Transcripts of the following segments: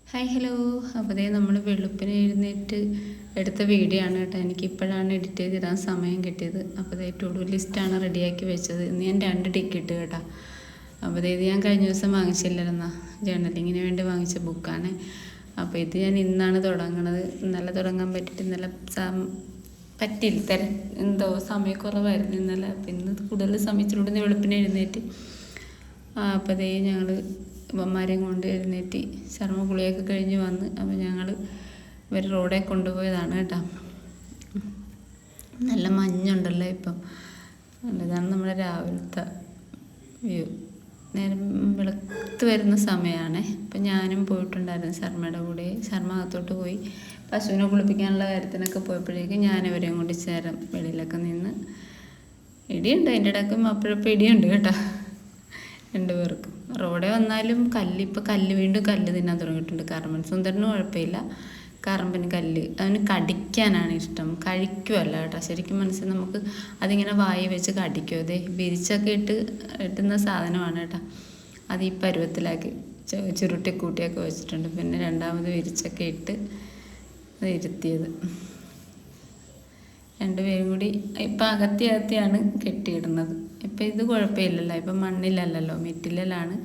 Hi hello. അപ്പോൾ ദേ നമ്മൾ വെളുപ്പിന് എഴുന്നേറ്റ് എടുത്ത വീഡിയോ ആണ് കേട്ടോ. എനിക്കിപ്പോഴാണ് എഡിറ്റ് ചെയ്തിടാൻ സമയം കിട്ടിയത്. അപ്പോൾ ദേ ടു ഡു ലിസ്റ്റാണ് റെഡിയാക്കി വെച്ചത്. ഇന്ന് ഞാൻ 2 ടിക്കറ്റ് കേട്ടോ. അപ്പോൾ ഇത് ഞാൻ കഴിഞ്ഞ ദിവസം വാങ്ങിച്ചില്ലായിരുന്ന ജേർണലിങ്ങിന് വേണ്ടി വാങ്ങിച്ച ബുക്കാണ്. അപ്പോൾ ഇത് ഞാൻ ഇന്നാണ് തുടങ്ങുന്നത്. ഇന്നലെ തുടങ്ങാൻ പറ്റിയിട്ട് ഇന്നലെ പറ്റില്ല, എന്തോ സമയക്കുറവായിരുന്നു ഇന്നലെ. അപ്പോൾ ഇന്ന് കൂടുതൽ സമയത്തിലൂടെ വെളുപ്പിന് എഴുന്നേറ്റ് അപ്പോൾ ദേ ഞങ്ങൾ അമ്മമാരെയും കൊണ്ട് എഴുന്നേറ്റ് ചർമ്മ കുളിയൊക്കെ കഴിഞ്ഞ് വന്ന് അപ്പോൾ ഞങ്ങൾ ഇവർ റോഡേ കൊണ്ടുപോയതാണ് കേട്ടോ. നല്ല മഞ്ഞുണ്ടല്ലോ ഇപ്പം. ഇതാണ് നമ്മുടെ രാവിലത്തെ വ്യൂ. നേരം വെളുത്ത് വരുന്ന സമയമാണ്. അപ്പം ഞാനും പോയിട്ടുണ്ടായിരുന്നു ശർമ്മയുടെ കൂടെ. ശർമ്മ അകത്തോട്ട് പോയി പശുവിനെ കുളിപ്പിക്കാനുള്ള കാര്യത്തിനൊക്കെ പോയപ്പോഴേക്കും ഞാനിവരെയും കൊണ്ട് ചേരം വെളിയിലൊക്കെ നിന്ന്. ഇടിയുണ്ട്, അതിൻ്റെ ഇടയ്ക്കും അപ്പോഴപ്പോൾ ഇടിയുണ്ട് കേട്ടോ. 2 പേർക്കും റോഡേ വന്നാലും ഇപ്പം കല്ല് വീണ്ടും കല്ല് തിന്നാൻ തുടങ്ങിയിട്ടുണ്ട്. കറമ്പൻ സുന്ദരന് കുഴപ്പമില്ല, കറമ്പന് കല്ല് അവന് കടിക്കാനാണ് ഇഷ്ടം, കഴിക്കുമല്ല കേട്ടോ. ശരിക്കും മനസ്സിൽ നമുക്ക് അതിങ്ങനെ വായി വെച്ച് കടിക്കും. അതെ വിരിച്ചൊക്കെ ഇട്ടുന്ന സാധനമാണ് കേട്ടോ. അത് ഈ പരുവത്തിലാക്കി ചുരുട്ടിക്കൂട്ടിയൊക്കെ വെച്ചിട്ടുണ്ട്. പിന്നെ രണ്ടാമത് വിരിച്ചൊക്കെ ഇട്ട് ഇരുത്തിയത്. 2 പേരും കൂടി ഇപ്പം അകത്തിയാണ് കെട്ടിയിടുന്നത്. ഇപ്പം ഇത് കുഴപ്പമില്ലല്ലോ, ഇപ്പം മണ്ണിലല്ലല്ലോ, മെറ്റിലാണ്.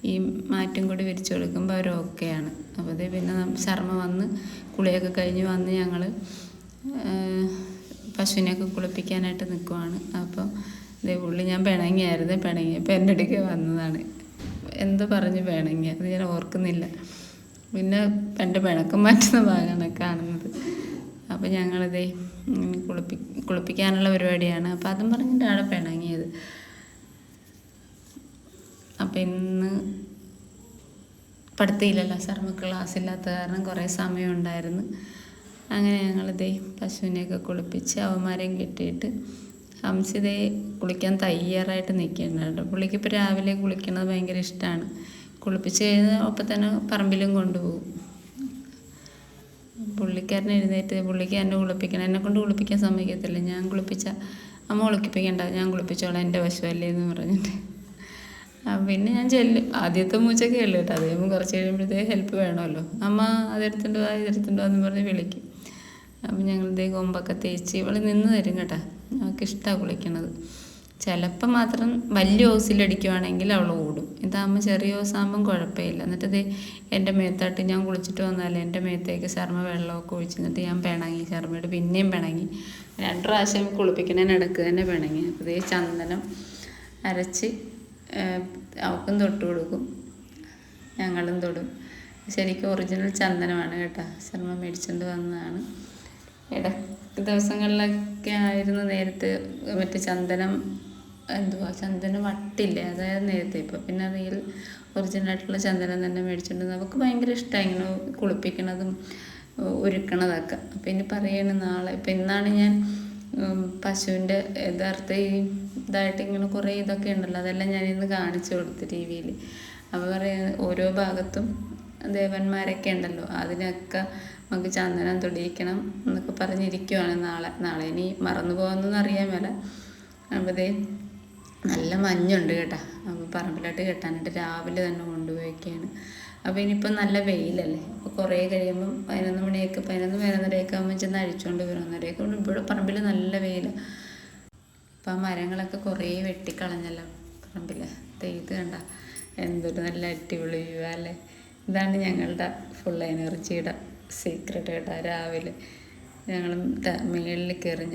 ഈ മാറ്റും കൂടി വിരിച്ചു കൊടുക്കുമ്പോൾ അവർ ഓക്കെയാണ്. അപ്പോൾ അതേ പിന്നെ ശർമ്മ വന്ന് കുളിയൊക്കെ കഴിഞ്ഞ് വന്ന് ഞങ്ങൾ പശുവിനെയൊക്കെ കുളിപ്പിക്കാനായിട്ട് നിൽക്കുവാണ്. അപ്പോൾ ഇതേ പുള്ളി ഞാൻ പിണങ്ങിയപ്പോൾ എൻ്റെ അടുക്ക് വന്നതാണ്. എന്തോ പറഞ്ഞ് പിണങ്ങി, അത് ഞാൻ ഓർക്കുന്നില്ല. പിന്നെ എൻ്റെ പിണക്കം മാറ്റുന്ന ഭാഗമാണ് കാണുന്നത്. അപ്പോൾ ഞങ്ങളിതേ കുളിപ്പിക്കാനുള്ള പരിപാടിയാണ്. അപ്പോൾ അതും പറഞ്ഞിട്ടാണ് പിണങ്ങിയത്. അപ്പം ഇന്ന് പഠിത്തമില്ലല്ലോ, ശർമ്മക്ക് ക്ലാസ് ഇല്ലാത്ത കാരണം കുറേ സമയം ഉണ്ടായിരുന്നു. അങ്ങനെ ഞങ്ങളിതേ പശുവിനെയൊക്കെ കുളിപ്പിച്ച് അവന്മാരെയും കെട്ടിയിട്ട് ഹംസിതയെ കുളിക്കാൻ തയ്യാറായിട്ട് നിൽക്കുന്നുണ്ട്. പുള്ളിക്ക് ഇപ്പോൾ രാവിലെ കുളിക്കുന്നത് ഭയങ്കര ഇഷ്ടമാണ്. കുളിപ്പിച്ച് കഴിഞ്ഞാൽ ഒപ്പം തന്നെ പറമ്പിലും കൊണ്ടുപോകും. പുള്ളിക്കാരൻ എഴുന്നേറ്റ് പുള്ളിക്ക് എന്നെ കുളിപ്പിക്കണം. എന്നെക്കൊണ്ട് കുളിപ്പിക്കാൻ സമ്മതിക്കത്തില്ല. ഞാൻ കുളിപ്പിച്ചാൽ അമ്മ കുളിപ്പിക്കണ്ട, ഞാൻ കുളിപ്പിച്ചോളാം, എൻ്റെ പശുവല്ലേ എന്ന് പറഞ്ഞിട്ട്. പിന്നെ ഞാൻ ചെല്ലും. ആദ്യത്തെ മൂച്ചൊക്കെ ഉള്ളു കേട്ടോ. അത് കഴിയുമ്പോൾ കുറച്ച് കഴിയുമ്പോഴത്തേക്ക് ഹെൽപ്പ് വേണമല്ലോ. അമ്മ അതെടുത്തുകൊണ്ട് വാ, ഇതെടുത്തുകൊണ്ട് വാ എന്ന് പറഞ്ഞ് വിളിക്കും. അപ്പം ഞങ്ങളിതേ കൊമ്പൊക്കെ തേച്ച് ഇവൾ നിന്ന് തരും കേട്ടോ. അവൾക്ക് ഇഷ്ടമാണ് കുളിക്കണത്. ചിലപ്പം മാത്രം വലിയ ഓസിലടിക്കുവാണെങ്കിൽ അവൾ ഓടും. ഇതാകുമ്പോൾ ചെറിയ ഓസാകുമ്പം കുഴപ്പമില്ല. എന്നിട്ട് ഇത് എൻ്റെ മേത്തായിട്ട് ഞാൻ കുളിച്ചിട്ട് വന്നാൽ എൻ്റെ മേത്തേക്ക് ശർമ്മ വെള്ളമൊക്കെ ഒഴിച്ച് എന്നിട്ട് ഞാൻ പിണങ്ങി. ശർമ്മയോട് പിന്നെയും പിണങ്ങി. 2 പ്രാവശ്യം കുളിപ്പിക്കണതിനിടക്ക് തന്നെ പിണങ്ങി. അപ്പോൾ ഇതേ ചന്ദനം അരച്ച് അവൾക്കും തൊട്ട് കൊടുക്കും, ഞങ്ങളും തൊടും. ശരിക്കും ഒറിജിനൽ ചന്ദനമാണ് കേട്ടോ. ശർമ്മ മേടിച്ചുകൊണ്ട് വന്നതാണ്. ദിവസങ്ങളിലൊക്കെ ആയിരുന്നു നേരത്തെ മറ്റേ ചന്ദനം വട്ടില്ലേ, അതായത് നേരത്തെ. ഇപ്പോൾ പിന്നെ റിയൽ ഒറിജിനലായിട്ടുള്ള ചന്ദനം തന്നെ മേടിച്ചിട്ടുണ്ട്. നമുക്ക് ഭയങ്കര ഇഷ്ടമാണ് ഇങ്ങനെ കുളിപ്പിക്കണതും ഒരുക്കണതൊക്കെ. അപ്പോൾ ഇനി പറയണ നാളെ ഇപ്പം ഇന്നാണ് ഞാൻ പശുവിൻ്റെ യഥാർത്ഥ ഇതായിട്ട് ഇങ്ങനെ കുറേ ഇതൊക്കെ ഉണ്ടല്ലോ, അതെല്ലാം ഞാനിന്ന് കാണിച്ചു കൊടുത്തു ടി വിയിൽ. അപ്പോൾ പറയുന്നത് ഓരോ ഭാഗത്തും ദേവന്മാരൊക്കെ ഉണ്ടല്ലോ, അതിനൊക്കെ നമുക്ക് ചന്ദനം തൊടിയിക്കണം എന്നൊക്കെ പറഞ്ഞിരിക്കുവാണ്. നാളെ ഇനി മറന്നു പോകുന്നൊന്നും അറിയാൻ മേല. അപ്പോൾ നല്ല മഞ്ഞുണ്ട് കേട്ടോ. അപ്പോൾ പറമ്പിലോട്ട് കെട്ടാനായിട്ട് രാവിലെ തന്നെ കൊണ്ടുപോയൊക്കെയാണ്. അപ്പോൾ ഇനിയിപ്പോൾ നല്ല വെയിലല്ലേ. അപ്പോൾ കുറേ കഴിയുമ്പം 11 ആകുമ്പോൾ ചെന്ന് അഴിച്ചുകൊണ്ട് വരും. 1:30 ഇവിടെ പറമ്പിൽ നല്ല വെയിൽ. അപ്പം ആ മരങ്ങളൊക്കെ കുറേ വെട്ടിക്കളഞ്ഞല്ലോ പറമ്പിൽ. ഇത് കണ്ട എന്തൊരു നല്ല അടിപൊളി വ്യൂ അല്ലേ. ഇതാണ് ഞങ്ങളുടെ ഫുൾ എനർജിയുടെ സീക്രട്ട് കേട്ടോ. രാവിലെ ഞങ്ങൾ മേളിൽ കയറി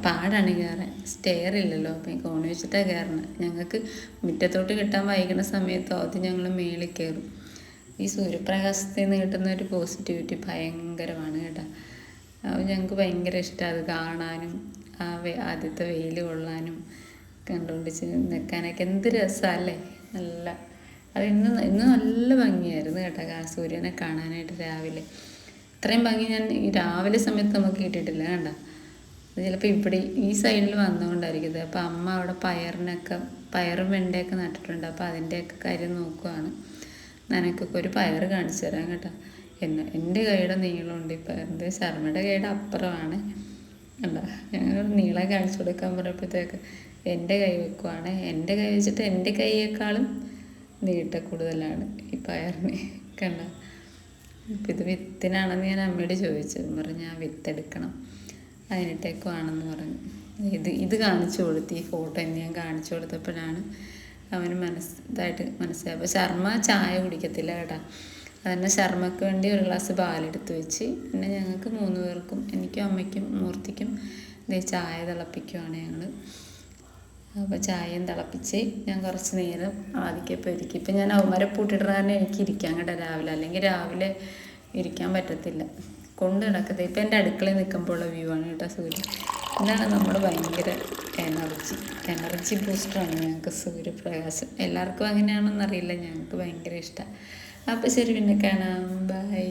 പാടാണ് കയറാൻ. സ്റ്റെയർ ഇല്ലല്ലോ, അപ്പം കോണി വെച്ചിട്ടാണ് കയറണം. ഞങ്ങൾക്ക് മുറ്റത്തോട്ട് കിട്ടാൻ വൈകുന്ന സമയത്തോ അത് ഞങ്ങൾ മേളിൽ കയറും. ഈ സൂര്യപ്രകാശത്തിൽ നിന്ന് കിട്ടുന്ന ഒരു പോസിറ്റിവിറ്റി ഭയങ്കരമാണ് കേട്ടോ. അപ്പോൾ ഞങ്ങൾക്ക് ഭയങ്കര ഇഷ്ടമാണ് അത് കാണാനും ആദ്യത്തെ വെയിൽ കൊള്ളാനും കണ്ടുകൊണ്ട് നിൽക്കാനൊക്കെ. എന്ത് രസമല്ലേ. നല്ല അത് ഇന്ന് നല്ല ഭംഗിയായിരുന്നു കേട്ടോ സൂര്യനെ കാണാനായിട്ട് രാവിലെ. ഇത്രയും ഭംഗി ഞാൻ ഈ രാവിലെ സമയത്ത് നമുക്ക് കിട്ടിയിട്ടില്ല കണ്ടോ. അത് ചിലപ്പോൾ ഇവിടെ ഈ സൈഡിൽ വന്നുകൊണ്ടായിരിക്കും. അപ്പോൾ അമ്മ അവിടെ പയറും വെണ്ടയൊക്കെ നട്ടിട്ടുണ്ട്. അപ്പോൾ അതിൻ്റെയൊക്കെ കാര്യം നോക്കുവാണ്. നനക്കൊക്കെ ഒരു പയർ കാണിച്ചു തരാം കേട്ടോ. എൻ്റെ കൈയുടെ നീളമുണ്ട് ഈ പയറിൻ്റെ. ശർമ്മയുടെ കൈയുടെ അപ്പുറമാണ് കണ്ടോ. ഞങ്ങൾ നീളം കാണിച്ചു കൊടുക്കാൻ പറയുമ്പോഴത്തേക്ക് എൻ്റെ കൈ വെക്കുവാണ്. എൻ്റെ കൈ വെച്ചിട്ട് എൻ്റെ കൈയേക്കാളും നീട്ട കൂടുതലാണ് ഈ പയറിന്. കണ്ട, ഇപ്പം ഇത് വിത്തിനാണെന്ന് ഞാൻ അമ്മയോട് ചോദിച്ചു. പറഞ്ഞു ആ വിത്തെടുക്കണം, അതിനിട്ടേക്കുവാണെന്ന് പറഞ്ഞു. ഇത് കാണിച്ചു കൊടുത്ത്, ഈ ഫോട്ടോ എന്ന് ഞാൻ കാണിച്ചു കൊടുത്തപ്പോഴാണ് അവന് ഇതായിട്ട് മനസ്സിലായി. അപ്പോൾ ശർമ്മ ചായ കുടിക്കത്തില്ല കേട്ടോ. അതന്നെ ശർമ്മക്ക് വേണ്ടി ഒരു ഗ്ലാസ് പാലെടുത്ത് വെച്ച്, പിന്നെ ഞങ്ങൾക്ക് 3 പേർക്കും, എനിക്കും അമ്മയ്ക്കും മൂർത്തിക്കും ചായ തിളപ്പിക്കുവാണ് ഞങ്ങൾ. അപ്പോൾ ചായയും തിളപ്പിച്ച് ഞാൻ കുറച്ച് നേരം ആദ്യമൊക്കെ ഒരുക്കി. ഇപ്പം ഞാൻ അവന്മാരെ പൂട്ടിയിട്ട് തന്നെ എനിക്ക് ഇരിക്കാൻ കേട്ടോ രാവിലെ, അല്ലെങ്കിൽ രാവിലെ ഇരിക്കാൻ പറ്റത്തില്ല, കൊണ്ട് കിടക്കത്തില്ല. ഇപ്പം എൻ്റെ അടുക്കളയിൽ നിൽക്കുമ്പോഴുള്ള വ്യൂ ആണ് കേട്ടോ സൂര്യൻ. ഇതാണ് നമ്മൾ ഭയങ്കര എനർജി ബൂസ്റ്ററാണ് ഞങ്ങൾക്ക് സൂര്യപ്രകാശം. എല്ലാവർക്കും അങ്ങനെയാണെന്നറിയില്ല, ഞങ്ങൾക്ക് ഭയങ്കര ഇഷ്ടമാണ്. അപ്പോൾ ശരി, പിന്നെ കാണാം, ബൈ.